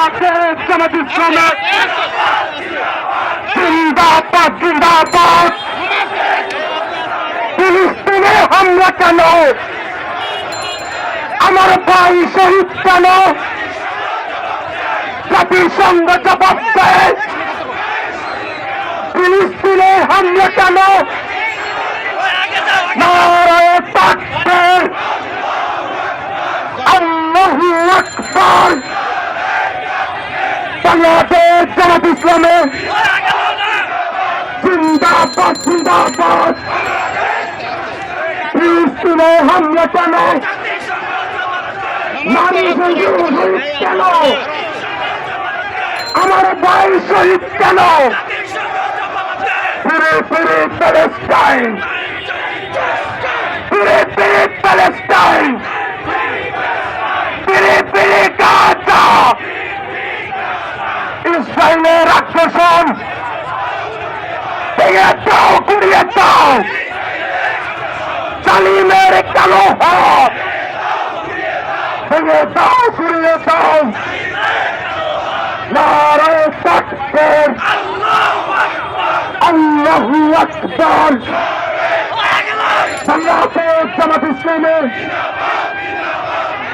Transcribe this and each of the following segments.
বাংলাদেশ জামাত ইসলামের জিন্দাবাদ জিন্দাবাদ। ফিলিস্তিনে হামলা কেন? আমার ভাই শহীদ কেন? জাতিসংঘ জবাব দেয়। ফিলিস্তিনে হামলা কেন? নারায়ে তাকবীর, আল্লাহু আকবার। বাংলাদেশ জামাত ইসলামের জিন্দাবাদ জিন্দাবাদ। ফিলিস্তিনে হামলা কেন? নারী শহীদ কেন? আমার ভাই শহীদ কেন? ফিরে ফিরে প্যালেস্টাইন, ফিরে ফিরে প্যালেস্টাইন, ফিরে ফিরে গাজা। ইসরায়েলের আগ্রাসন ভেঙে দাও, গুড়িয়ে দাও। জালিমের কালো হাত ভেঙে দাও, গুড়িয়ে দাও। নারায়ে তাকবীর, আল্লাহু আকবার। বাংলাদেশ জামাত ইসলামের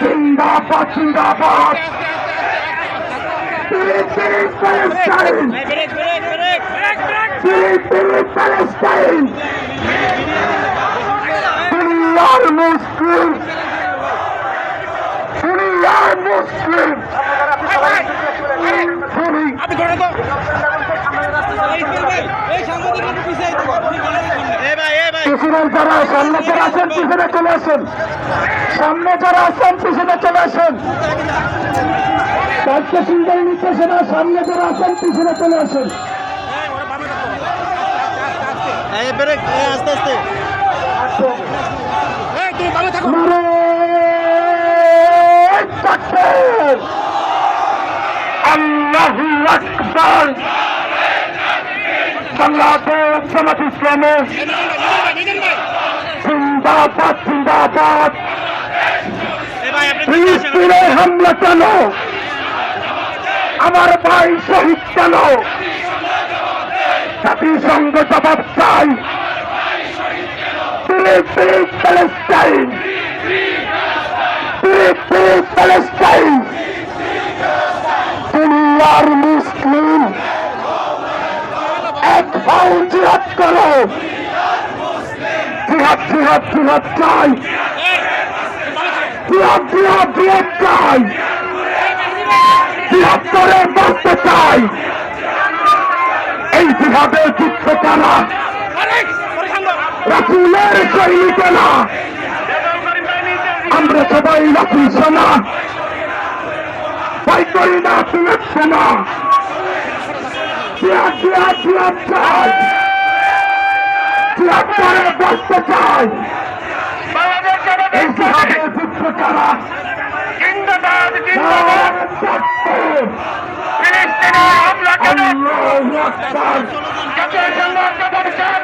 জিন্দাবাদ জিন্দাবাদ। ফিরে ফিরে প্যালেস্টাইন, ফিরে ফিরে প্যালেস্টাইন। দুনিয়ার মুসলিম, দুনিয়ার মুসলিম। প্রেসিডেন্ট যারা সামনে যারা আছেন পিছনে চলে আসেন, সামনে যারা আছেন পিছনে চলে আসেন। কাজকে সিঙ্গেল নির্দেশে না, সামনে যারা আছেন পিছনে চলে আসেন। আস্তে আস্তে আল্লাহু আকবার। বাংলাদেশ জামাত ইসলামের জিন্দাবাদ জিন্দাবাদ। ফিলিস্তিনে হামলা কেন? আমার ভাই শহীদ কেন? জাতিসংঘ জবাব চাই। ফিরে ফিরে প্যালেস্টাইন, ফিরে ফিরে প্যালেস্টাইন। দুনিয়ার মুসলিম এক হও, জিহাদ করো। জিহাদ জিহাদ জিহাদ চাই, জিহাদ জিহাদ জিহাদ চাই। জিহাদ করে বাঁচতে চাই। এই জিহাদে যুদ্ধ করা রাসূলের সৈনিকেরা। আমরা সবাই রাসূল সেনা, ভয় করি না সিলেট সেনা। জিহাদ জিহাদ জিহাদ চাই, জিহাদ করে বাঁচতে চাই। এই জিহাদে যুদ্ধ করা জিন্দাবাদ জিন্দাবাদ। ফিলিস্তিনে হামলা কেন? আল্লাহু আকবার। জাতিসংঘ জবাব চাই।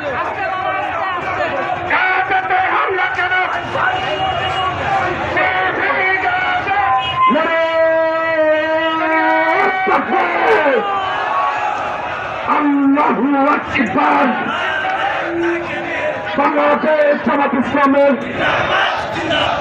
গাজাতে হামলা কেন? আল্লাহু আকবার। বাংলাদেশ জামাত ইসলামের